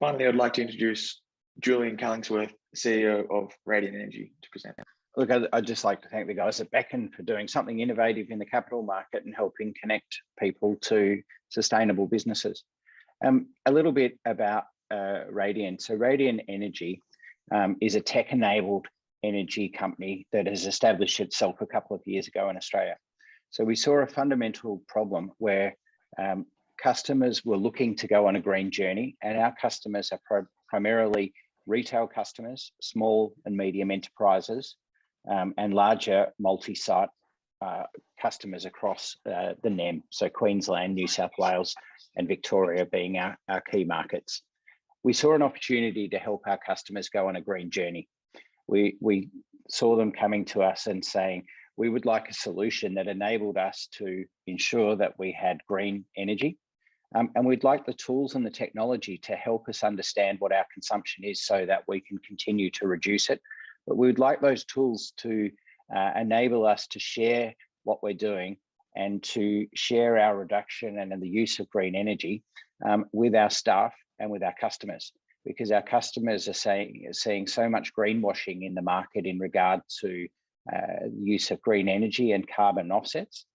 Finally, I'd like to introduce Julian Callingsworth, CEO of Radian Energy, to present. Look, I'd just like to thank the guys at Beckon for doing something innovative in the capital market and helping connect people to sustainable businesses. A little bit about Radian. So Radian Energy is a tech-enabled energy company that has established itself a couple of years ago in Australia. So we saw a fundamental problem where customers were looking to go on a green journey, and our customers are primarily retail customers, small and medium enterprises, and larger multi-site customers across the NEM, so Queensland, New South Wales and Victoria being our key markets. We saw an opportunity to help our customers go on a green journey. We saw them coming to us and saying, we would like a solution that enabled us to ensure that we had green energy. And we'd like the tools and the technology to help us understand what our consumption is so that we can continue to reduce it. But we would like those tools to enable us to share what we're doing and to share our reduction and the use of green energy with our staff and with our customers, because our customers are seeing so much greenwashing in the market in regard to the use of green energy and carbon offsets.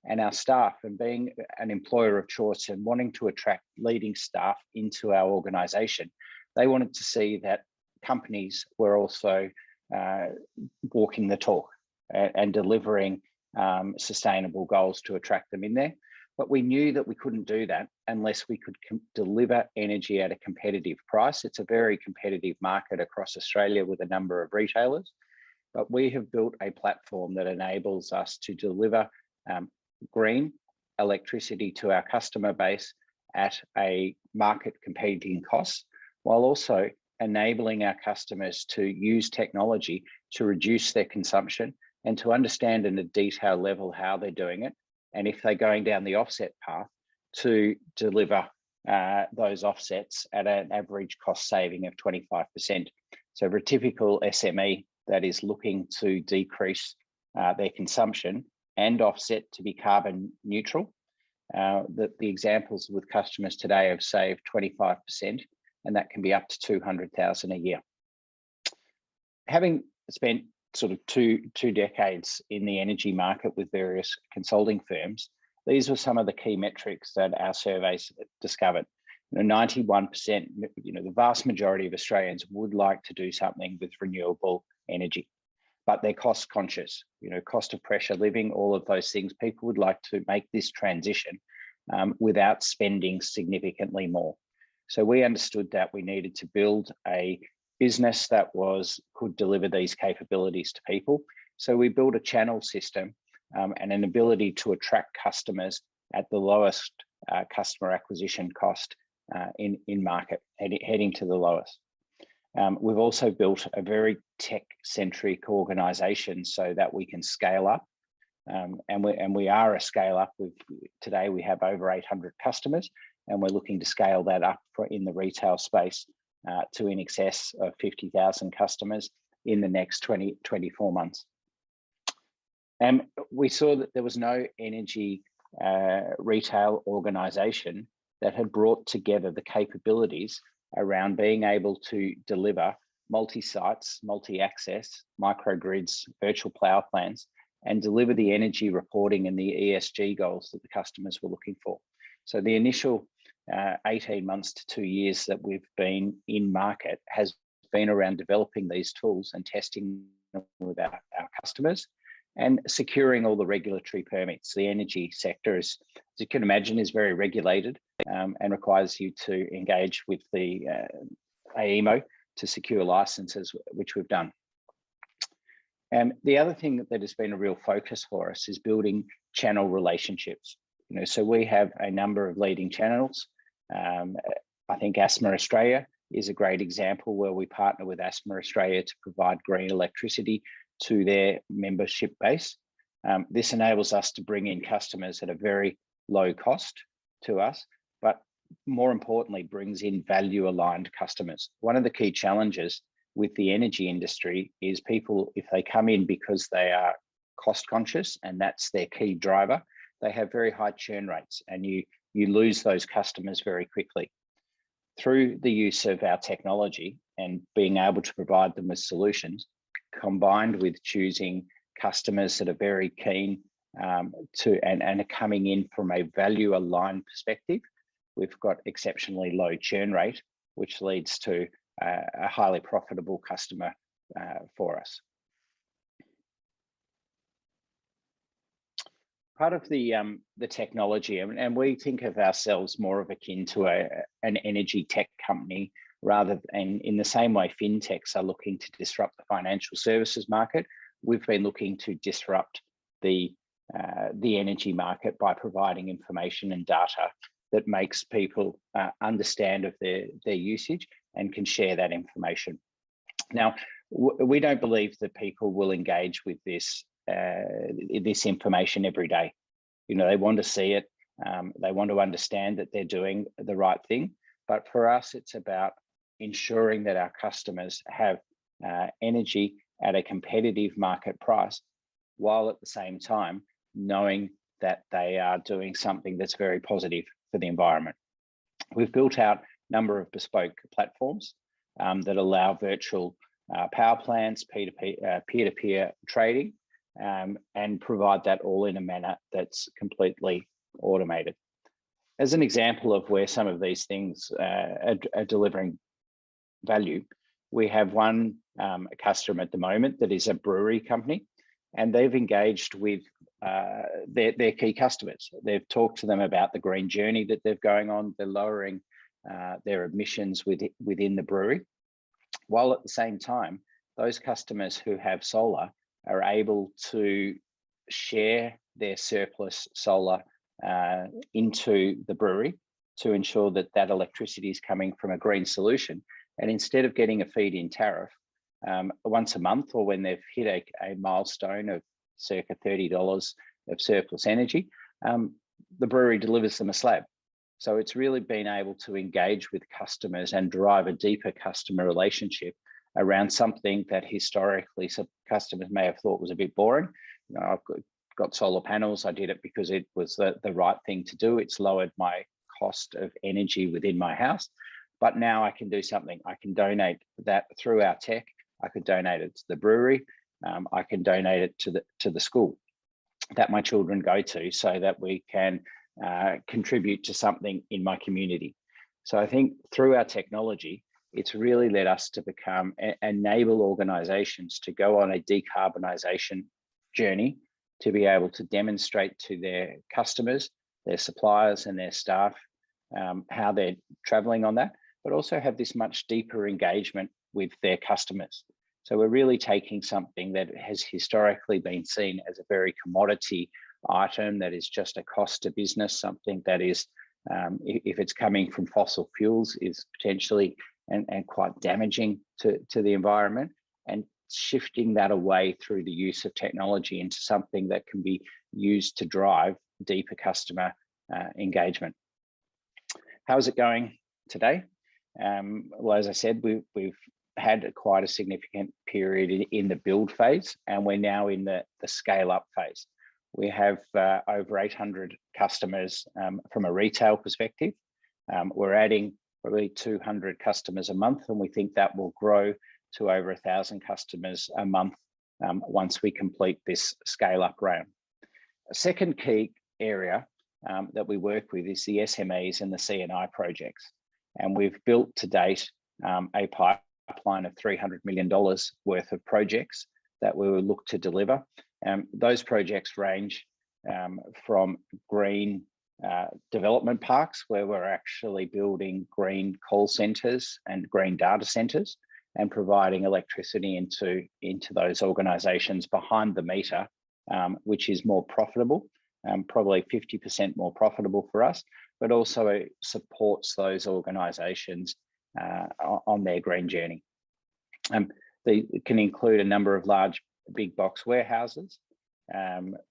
And our staff, and being an employer of choice and wanting to attract leading staff into our organisation, they wanted to see that companies were also walking the talk and delivering sustainable goals to attract them in there. But we knew that we couldn't do that unless we could deliver energy at a competitive price. It's a very competitive market across Australia with a number of retailers, but we have built a platform that enables us to deliver green electricity to our customer base at a market competing cost, while also enabling our customers to use technology to reduce their consumption and to understand in a detailed level how they're doing it. And if they're going down the offset path, to deliver those offsets at an average cost saving of 25%. So for a typical SME that is looking to decrease their consumption and offset to be carbon neutral, the examples with customers today have saved 25%, and that can be up to 200,000 a year. Having spent sort of two decades in the energy market with various consulting firms, these were some of the key metrics that our surveys discovered. 91%, the vast majority of Australians would like to do something with renewable energy, but they're cost conscious, cost of pressure living, all of those things. People would like to make this transition without spending significantly more. So we understood that we needed to build a business that could deliver these capabilities to people. So we built a channel system and an ability to attract customers at the lowest customer acquisition cost in market, heading to the lowest. We've also built a very tech-centric organisation so that we can scale up, and we are a scale up. Today we have over 800 customers, and we're looking to scale that up in the retail space to in excess of 50,000 customers in the next 24 months. And we saw that there was no energy retail organisation that had brought together the capabilities around being able to deliver multi-sites, multi-access, microgrids, virtual power plants, and deliver the energy reporting and the ESG goals that the customers were looking for. So the initial 18 months to 2 years that we've been in market has been around developing these tools and testing them with our customers and securing all the regulatory permits. The energy sector, as you can imagine, is very regulated and requires you to engage with the AEMO to secure licenses, which we've done. And the other thing that has been a real focus for us is building channel relationships. So we have a number of leading channels. I think Asthma Australia is a great example where we partner with Asthma Australia to provide green electricity to their membership base. This enables us to bring in customers at a very low cost to us, but more importantly, brings in value-aligned customers. One of the key challenges with the energy industry is people, if they come in because they are cost conscious and that's their key driver, they have very high churn rates, and you lose those customers very quickly. through the use of our technology and being able to provide them with solutions, combined with choosing customers that are very keen and are coming in from a value aligned perspective, we've got exceptionally low churn rate, which leads to a highly profitable customer for us. Part of the technology, and we think of ourselves more of akin to an energy tech company, rather than in the same way fintechs are looking to disrupt the financial services market. We've been looking to disrupt the energy market by providing information and data that makes people understand of their usage and can share that information. Now, we don't believe that people will engage with this information every day. You know, they want to see it, they want to understand that they're doing the right thing. But for us, it's about ensuring that our customers have energy at a competitive market price, while at the same time knowing that they are doing something that's very positive for the environment. We've built out a number of bespoke platforms that allow virtual power plants, peer-to-peer trading, and provide that all in a manner that's completely automated. As an example of where some of these things are delivering value, we have one customer at the moment that is a brewery company, and they've engaged with their key customers. They've talked to them about the green journey that they're going on. They're lowering their emissions within the brewery, while at the same time, those customers who have solar are able to share their surplus solar into the brewery to ensure that that electricity is coming from a green solution. And instead of getting a feed-in tariff once a month, or when they've hit a milestone of circa $30 of surplus energy, the brewery delivers them a slab. So it's really been able to engage with customers and drive a deeper customer relationship around something that historically some customers may have thought was a bit boring. You know, I've got solar panels. I did it because it was the right thing to do. It's lowered my cost of energy within my house. But now I can do something. I can donate that through our tech. I could donate it to the brewery. I can donate it to the school that my children go to, so that we can contribute to something in my community. So I think through our technology, it's really led us to enable organizations to go on a decarbonisation journey, to be able to demonstrate to their customers, their suppliers and their staff how they're traveling on that, but also have this much deeper engagement with their customers. So we're really taking something that has historically been seen as a very commodity item that is just a cost to business, something that is, if it's coming from fossil fuels, is potentially and quite damaging to the environment, and shifting that away through the use of technology into something that can be used to drive deeper customer engagement. How is it going today? Well, as I said, we've had quite a significant period in the build phase, and we're now in the scale up phase. We have over 800 customers from a retail perspective. We're adding probably 200 customers a month, and we think that will grow to over 1,000 customers a month once we complete this scale up round. A second key area that we work with is the SMEs and the C&I projects. And we've built to date a pipeline of $300 million worth of projects that we will look to deliver. Those projects range from green development parks, where we're actually building green call centres and green data centres, and providing electricity into those organisations behind the meter, which is more profitable, probably 50% more profitable for us, but also supports those organisations on their green journey. They can include a number of large big box warehouses,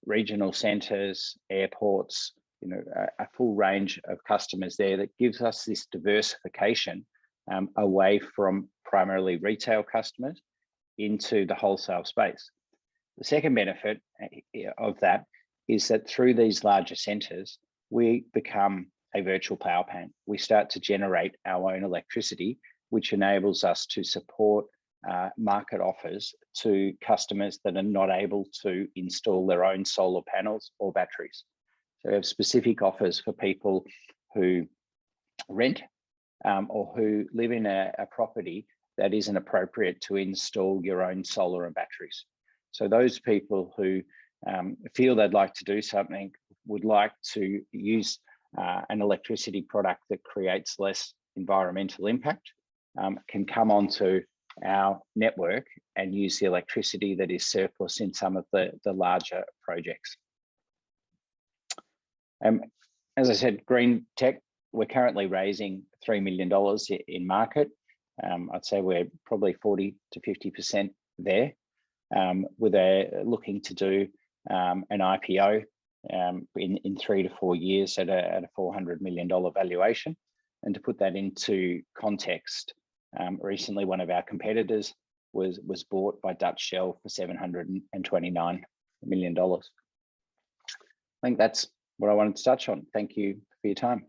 regional centres, airports, you know, a full range of customers there that gives us this diversification away from primarily retail customers into the wholesale space. The second benefit of that is that through these larger centres, we become a virtual power plant. We start to generate our own electricity, which enables us to support market offers to customers that are not able to install their own solar panels or batteries. So we have specific offers for people who rent or who live in a property that isn't appropriate to install your own solar and batteries. So those people who feel they'd like to do something, would like to use an electricity product that creates less environmental impact, can come onto our network and use the electricity that is surplus in some of the larger projects. As I said, green tech, we're currently raising $3 million in market. I'd say we're probably 40 to 50% there. With looking to do an IPO in 3 to 4 years at a $400 million valuation. And to put that into context, recently one of our competitors was bought by Dutch Shell for $729 million. I think that's what I wanted to touch on. Thank you for your time.